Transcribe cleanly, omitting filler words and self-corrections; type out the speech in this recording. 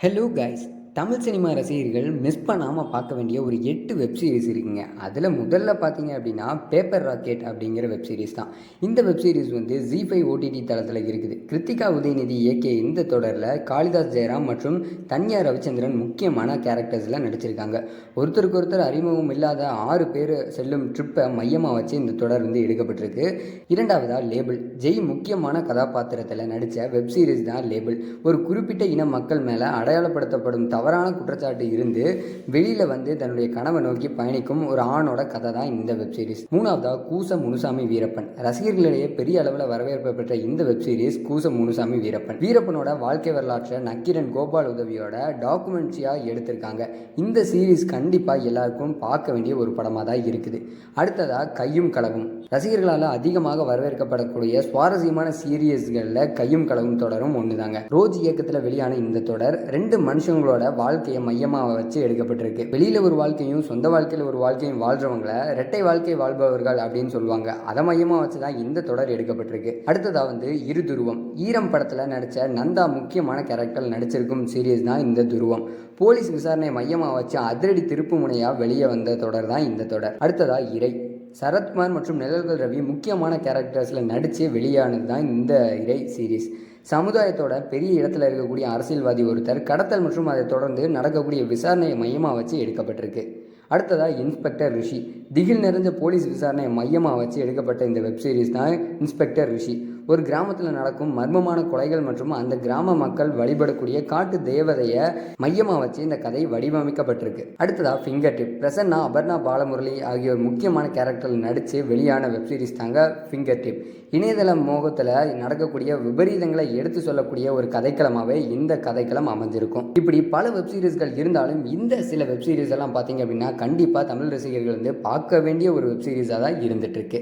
Hello guys, Tamil cinema ரசிகர்கள் miss பண்ணாமல் பார்க்க வேண்டிய ஒரு 8 வெப் சீரிஸ் இருக்குங்க. அதில் முதல்ல பார்த்தீங்க அப்படின்னா பேப்பர் ராக்கெட் அப்படிங்கிற வெப் சீரிஸ் தான். இந்த வெப் சீரிஸ் வந்து ஜி5 ஓடிடி தளத்தில் இருக்குது. கிருத்திகா உதயநிதி இயக்கிய இந்த தொடரில் காளிதாஸ் ஜெயராம் மற்றும் தன்யா ரவிச்சந்திரன் முக்கியமான கேரக்டர்ஸில் நடிச்சிருக்காங்க. ஒருத்தருக்கு அறிமுகம் இல்லாத 6 பேர் செல்லும் ட்ரிப்பை மையமாக வச்சு இந்த தொடர் வந்து எடுக்கப்பட்டிருக்கு. இரண்டாவதாக லேபிள். ஜெய் முக்கியமான கதாபாத்திரத்தில் நடித்த வெப் சீரிஸ் தான் லேபிள். ஒரு குறிப்பிட்ட இன மக்கள் மேலே அடையாளப்படுத்தப்படும் தவறான குற்றச்சாட்டு இருந்து வெளியில் வந்து தன்னுடைய கனவை நோக்கி பயணிக்கும் ஒரு ஆணோட கதை தான் இந்த வெப் சீரிஸ். மூணாவதாக கூச முனுசாமி வீரப்பன். ரசிகர்களிடையே பெரிய அளவில் வரவேற்பு பெற்ற இந்த வெப் சீரிஸ் கூச முனுசாமி வீரப்பனோட வாழ்க்கை வரலாற்றை நக்கீரன் கோபால் உதவியோட டாக்குமெண்ட்ரியாக எடுத்திருக்காங்க. இந்த சீரீஸ் கண்டிப்பாக எல்லாருக்கும் பார்க்க வேண்டிய ஒரு படமாக தான் இருக்குது. அடுத்ததாக கையும் களவும். ரசிகர்களால் அதிகமாக வரவேற்கப்படக்கூடிய சுவாரஸ்யமான சீரியஸ்களில் கையும் களவும் தொடரும் ஒன்று தாங்க. ரோஜ் இயக்கத்தில் வெளியான இந்த தொடர் 2 மனுஷங்களோட வாழ்க்கையை மையமாக வச்சு எடுக்கப்பட்டிருக்கு. வெளியில் ஒரு வாழ்க்கையும் சொந்த வாழ்க்கையில் ஒரு வாழ்க்கையும் வாழ்றவங்களை இரட்டை வாழ்க்கை வாழ்பவர்கள் அப்படின்னு சொல்லுவாங்க. அதை மையமாக வச்சு தான் இந்த தொடர் எடுக்கப்பட்டிருக்கு. அடுத்ததாக வந்து இரு துருவம். ஈரம் படத்தில் நடித்த நந்தா முக்கியமான கேரக்டர் நடிச்சிருக்கும் சீரியஸ் தான் இந்த துருவம். போலீஸ் விசாரணையை மையமாக வச்சு அதிரடி திருப்பு முனையாக வெளியே வந்த தொடர் தான் இந்த தொடர். அடுத்ததாக இறை. சரத்குமார் மற்றும் நிழல்கள் ரவி முக்கியமான கேரக்டர்ஸில் நடித்து வெளியானது தான் இந்த இறை சீரீஸ். சமுதாயத்தோட பெரிய இடத்துல இருக்கக்கூடிய அரசியல்வாதி ஒருத்தர் கடத்தல் மற்றும் அதை தொடர்ந்து நடக்கக்கூடிய விசாரணையை மையமாக வச்சு எடுக்கப்பட்டிருக்கு. அடுத்ததாக இன்ஸ்பெக்டர் ரிஷி. திகில் நிறைஞ்ச போலீஸ் விசாரணையை மையமாக வச்சு எடுக்கப்பட்ட இந்த வெப் சீரிஸ் தான் இன்ஸ்பெக்டர் ரிஷி. ஒரு கிராமத்தில் நடக்கும் மர்மமான கொலைகள் மற்றும் அந்த கிராம மக்கள் வழிபடக்கூடிய காட்டு தேவதையை மையமாக வச்சு இந்த கதை வடிவமைக்கப்பட்டிருக்கு. அடுத்ததாக ஃபிங்கர் டிப். பிரசன்னா, அபர்ணா பாலமுரளி ஆகியோர் முக்கியமான கேரக்டரில் நடித்து வெளியான வெப் சீரிஸ் தாங்க ஃபிங்கர் டிப். இணையதள மோகத்தில் நடக்கக்கூடிய விபரீதங்களை எடுத்து சொல்லக்கூடிய ஒரு கதைக்களமாகவே இந்த கதைக்களம் அமைஞ்சிருக்கும். இப்படி பல வெப் சீரிஸ்கள் இருந்தாலும் இந்த சில வெப் சீரிஸ் எல்லாம் பார்த்தீங்க அப்படின்னா கண்டிப்பாக தமிழ் ரசிகர்கள் வந்து பார்க்க வேண்டிய ஒரு வெப் சீரிஸாக தான் இருந்துகிட்ருக்கு.